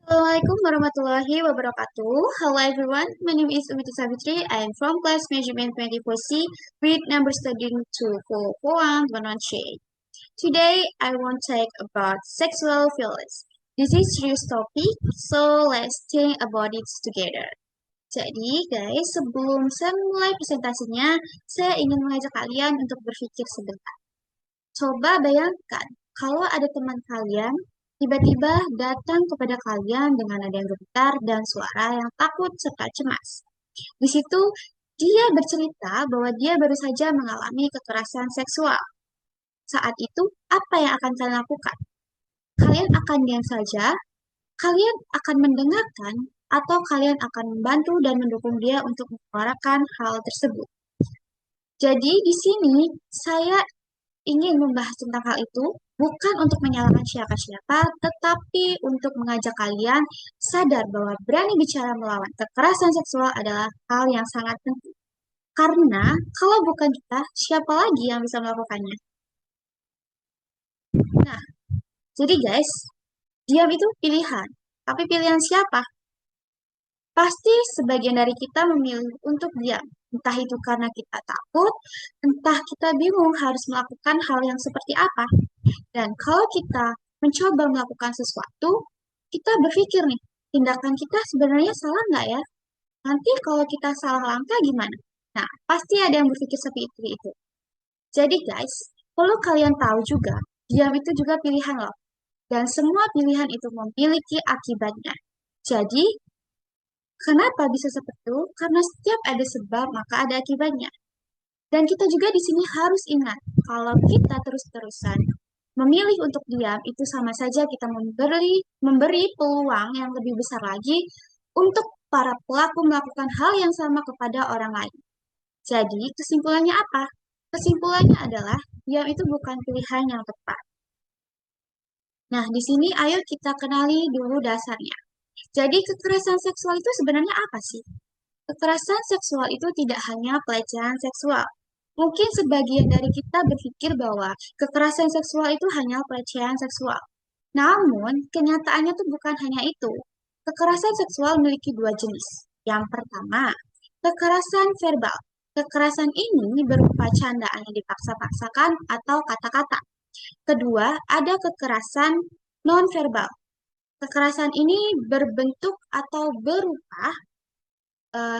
Assalamualaikum warahmatullahi wabarakatuh. Hello everyone, my name is Umiti Savitri. I am from class management 24C with number studying 2441113. Today I want to talk about sexual violence. This is serious topic, so let's think about it together. Jadi guys, sebelum saya mulai presentasinya, saya ingin mengajak kalian untuk berpikir sebentar. Coba bayangkan, kalau ada teman kalian tiba-tiba datang kepada kalian dengan nada yang gemetar dan suara yang takut serta cemas. Di situ, dia bercerita bahwa dia baru saja mengalami kekerasan seksual. Saat itu, apa yang akan kalian lakukan? Kalian akan diam saja, kalian akan mendengarkan, atau kalian akan membantu dan mendukung dia untuk menyuarakan hal tersebut. Jadi, di sini saya ingin membahas tentang hal itu bukan untuk menyalahkan siapa-siapa, tetapi untuk mengajak kalian sadar bahwa berani bicara melawan kekerasan seksual adalah hal yang sangat penting. Karena kalau bukan kita, siapa lagi yang bisa melakukannya? Nah, jadi guys, diam itu pilihan. Tapi pilihan siapa? Pasti sebagian dari kita memilih untuk diam. Entah itu karena kita takut, entah kita bingung harus melakukan hal yang seperti apa. Dan kalau kita mencoba melakukan sesuatu, kita berpikir nih, tindakan kita sebenarnya salah nggak ya? Nanti kalau kita salah langkah gimana? Nah, pasti ada yang berpikir seperti itu. Jadi guys, perlu kalian tahu juga, diam itu juga pilihan loh. Dan semua pilihan itu memiliki akibatnya. Jadi, kenapa bisa seperti itu? Karena setiap ada sebab, maka ada akibatnya. Dan kita juga di sini harus ingat, kalau kita terus-terusan memilih untuk diam, itu sama saja kita memberi peluang yang lebih besar lagi untuk para pelaku melakukan hal yang sama kepada orang lain. Jadi, kesimpulannya apa? Kesimpulannya adalah, diam itu bukan pilihan yang tepat. Nah, di sini ayo kita kenali dulu dasarnya. Jadi, kekerasan seksual itu sebenarnya apa sih? Kekerasan seksual itu tidak hanya pelecehan seksual. Mungkin sebagian dari kita berpikir bahwa kekerasan seksual itu hanya pelecehan seksual. Namun, kenyataannya tuh bukan hanya itu. Kekerasan seksual memiliki dua jenis. Yang pertama, kekerasan verbal. Kekerasan ini berupa candaan yang dipaksa-paksakan atau kata-kata. Kedua, ada kekerasan non-verbal. Kekerasan ini berbentuk atau berupa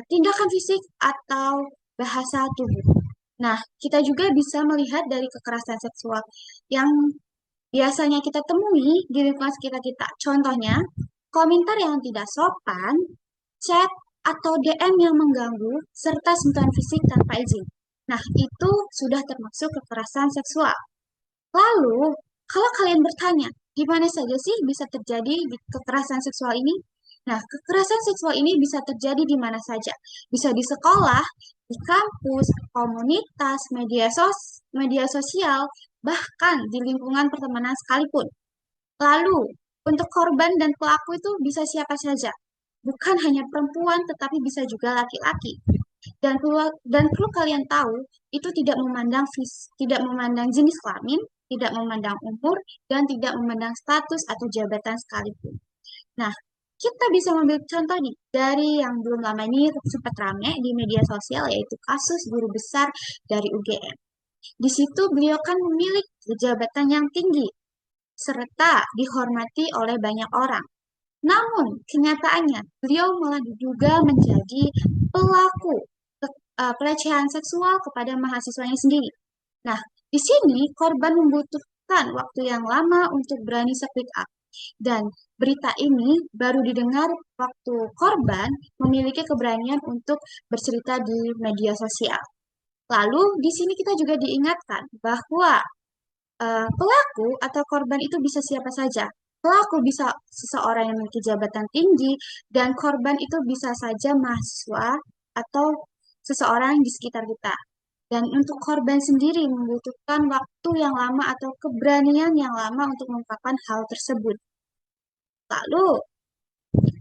tindakan fisik atau bahasa tubuh. Nah, kita juga bisa melihat dari kekerasan seksual yang biasanya kita temui di lingkungan sekitar kita. Contohnya, komentar yang tidak sopan, chat, atau DM yang mengganggu, serta sentuhan fisik tanpa izin. Nah, itu sudah termasuk kekerasan seksual. Lalu, kalau kalian bertanya, gimana saja sih bisa terjadi di kekerasan seksual ini? Nah, kekerasan seksual ini bisa terjadi di mana saja. Bisa di sekolah, di kampus, komunitas, media sosial, bahkan di lingkungan pertemanan sekalipun. Lalu, untuk korban dan pelaku itu bisa siapa saja. Bukan hanya perempuan, tetapi bisa juga laki-laki. Dan perlu kalian tahu, itu tidak memandang jenis kelamin, tidak memandang umur, dan tidak memandang status atau jabatan sekalipun. Nah, kita bisa mengambil contoh nih dari yang belum lama ini sempat rame di media sosial, yaitu kasus guru besar dari UGM. Di situ beliau kan memiliki jabatan yang tinggi serta dihormati oleh banyak orang. Namun, kenyataannya beliau malah diduga menjadi pelaku pelecehan seksual kepada mahasiswanya sendiri. Nah, di sini korban membutuhkan waktu yang lama untuk berani speak up. Dan berita ini baru didengar waktu korban memiliki keberanian untuk bercerita di media sosial. Lalu di sini kita juga diingatkan bahwa pelaku atau korban itu bisa siapa saja. Pelaku bisa seseorang yang memiliki jabatan tinggi dan korban itu bisa saja mahasiswa atau seseorang di sekitar kita. Dan untuk korban sendiri membutuhkan waktu yang lama atau keberanian yang lama untuk mengungkapkan hal tersebut. Lalu,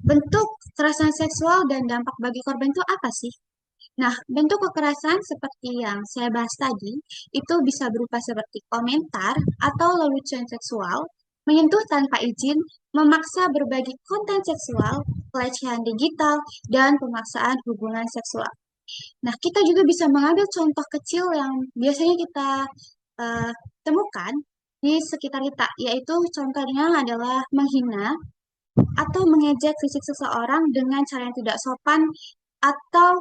bentuk kekerasan seksual dan dampak bagi korban itu apa sih? Nah, bentuk kekerasan seperti yang saya bahas tadi, itu bisa berupa seperti komentar atau lelucon seksual, menyentuh tanpa izin, memaksa berbagi konten seksual, pelecehan digital, dan pemaksaan hubungan seksual. Nah, kita juga bisa mengambil contoh kecil yang biasanya kita eh, temukan di sekitar kita, yaitu contohnya adalah menghina atau mengejek fisik seseorang dengan cara yang tidak sopan atau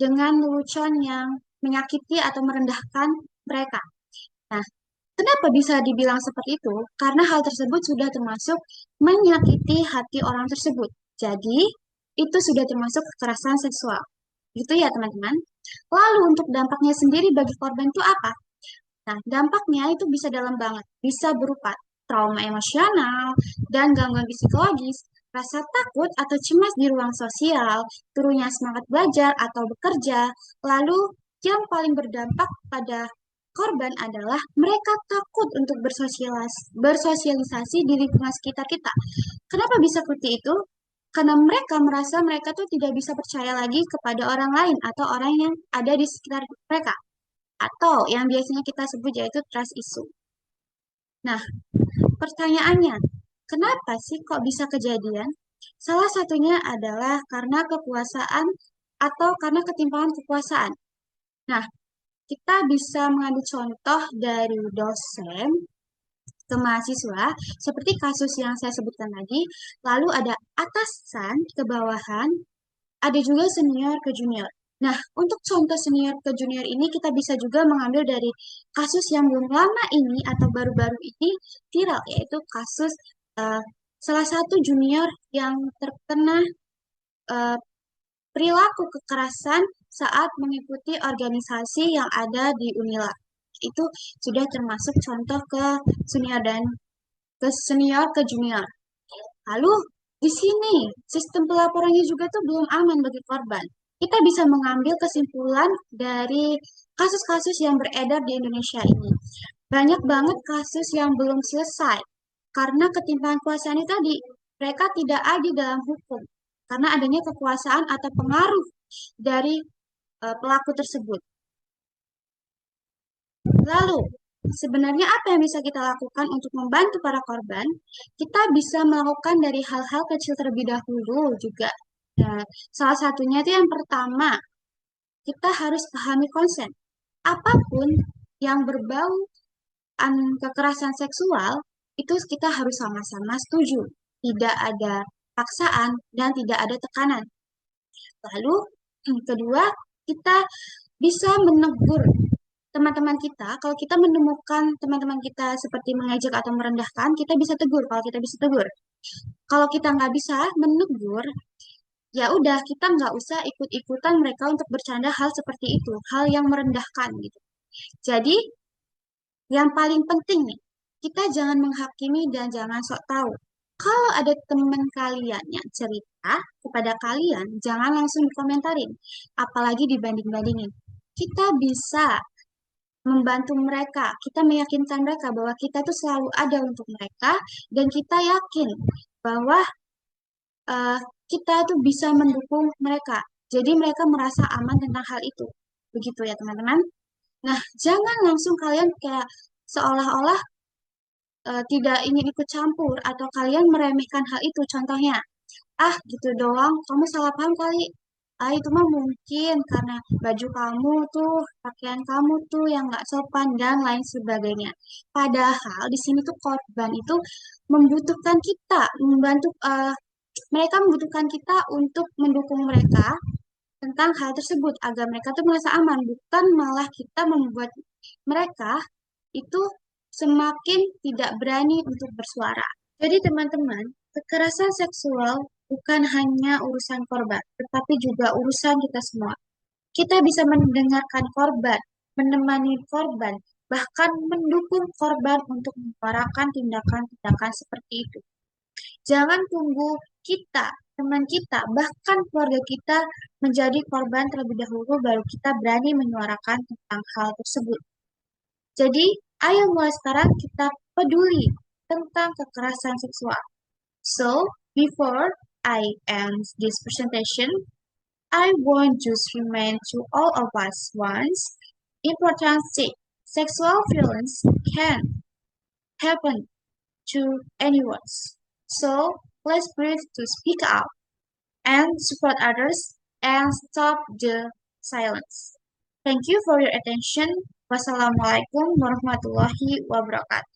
dengan lelucon yang menyakiti atau merendahkan mereka. Nah, kenapa bisa dibilang seperti itu? Karena hal tersebut sudah termasuk menyakiti hati orang tersebut. Jadi, itu sudah termasuk kekerasan seksual. Gitu ya, teman-teman. Lalu untuk dampaknya sendiri bagi korban itu apa? Nah, dampaknya itu bisa dalam banget. Bisa berupa trauma emosional dan gangguan psikologis, rasa takut atau cemas di ruang sosial, turunnya semangat belajar atau bekerja. Lalu yang paling berdampak pada korban adalah mereka takut untuk bersosialisasi di lingkungan sekitar kita. Kenapa bisa seperti itu? Karena mereka merasa mereka tuh tidak bisa percaya lagi kepada orang lain atau orang yang ada di sekitar mereka. Atau yang biasanya kita sebut yaitu trust issue. Nah, pertanyaannya, kenapa sih kok bisa kejadian? Salah satunya adalah karena kekuasaan atau karena ketimpangan kekuasaan. Nah, kita bisa mengambil contoh dari dosen ke mahasiswa, seperti kasus yang saya sebutkan tadi, lalu ada atasan ke bawahan, ada juga senior ke junior. Nah, untuk contoh senior ke junior ini kita bisa juga mengambil dari kasus yang belum lama ini atau baru-baru ini viral, yaitu kasus eh, salah satu junior yang terkena eh, perilaku kekerasan saat mengikuti organisasi yang ada di Unila. Itu sudah termasuk contoh ke senior dan ke junior. Lalu di sini sistem pelaporannya juga tuh belum aman bagi korban. Kita bisa mengambil kesimpulan dari kasus-kasus yang beredar di Indonesia ini. Banyak banget kasus yang belum selesai karena ketimpangan kuasaan ini tadi. Mereka tidak adil dalam hukum karena adanya kekuasaan atau pengaruh dari pelaku tersebut. Lalu, sebenarnya apa yang bisa kita lakukan untuk membantu para korban? Kita bisa melakukan dari hal-hal kecil terlebih dahulu juga. Nah, salah satunya itu yang pertama, kita harus pahami konsen. Apapun yang berbau kekerasan seksual, itu kita harus sama-sama setuju. Tidak ada paksaan dan tidak ada tekanan. Lalu, yang kedua, kita bisa menegur teman-teman kita. Kalau kita menemukan teman-teman kita seperti mengejek atau merendahkan, kita bisa tegur. Kalau kita bisa tegur. Kalau kita nggak bisa menegur, ya udah kita nggak usah ikut-ikutan mereka untuk bercanda hal seperti itu, hal yang merendahkan gitu. Jadi, yang paling penting nih, kita jangan menghakimi dan jangan sok tahu. Kalau ada teman kalian yang cerita kepada kalian, jangan langsung dikomentarin, apalagi dibanding-bandingin. Kita bisa membantu mereka, kita meyakinkan mereka bahwa kita tuh selalu ada untuk mereka, dan kita yakin bahwa eh, kita tuh bisa mendukung mereka. Jadi mereka merasa aman tentang hal itu. Begitu ya teman-teman. Nah, jangan langsung kalian kayak seolah-olah tidak ingin ikut campur atau kalian meremehkan hal itu. Contohnya, ah gitu doang, kamu salah paham kali. Ah itu mah mungkin karena baju kamu tuh, pakaian kamu tuh yang nggak sopan dan lain sebagainya. Padahal di sini tuh korban itu membutuhkan kita, mereka membutuhkan kita untuk mendukung mereka tentang hal tersebut agar mereka tuh merasa aman, bukan malah kita membuat mereka itu semakin tidak berani untuk bersuara. Jadi teman-teman, kekerasan seksual bukan hanya urusan korban, tetapi juga urusan kita semua. Kita bisa mendengarkan korban, menemani korban, bahkan mendukung korban untuk menyuarakan tindakan-tindakan seperti itu. Jangan tunggu kita, teman kita, bahkan keluarga kita menjadi korban terlebih dahulu baru kita berani menyuarakan tentang hal tersebut. Jadi, ayo mulai sekarang kita peduli tentang kekerasan seksual. So, before I end this presentation, I want to remind to all of us once important thing. Sexual violence can happen to anyone. So let's breathe to speak up and support others and stop the silence. Thank you for your attention. Wassalamualaikum warahmatullahi wabarakatuh.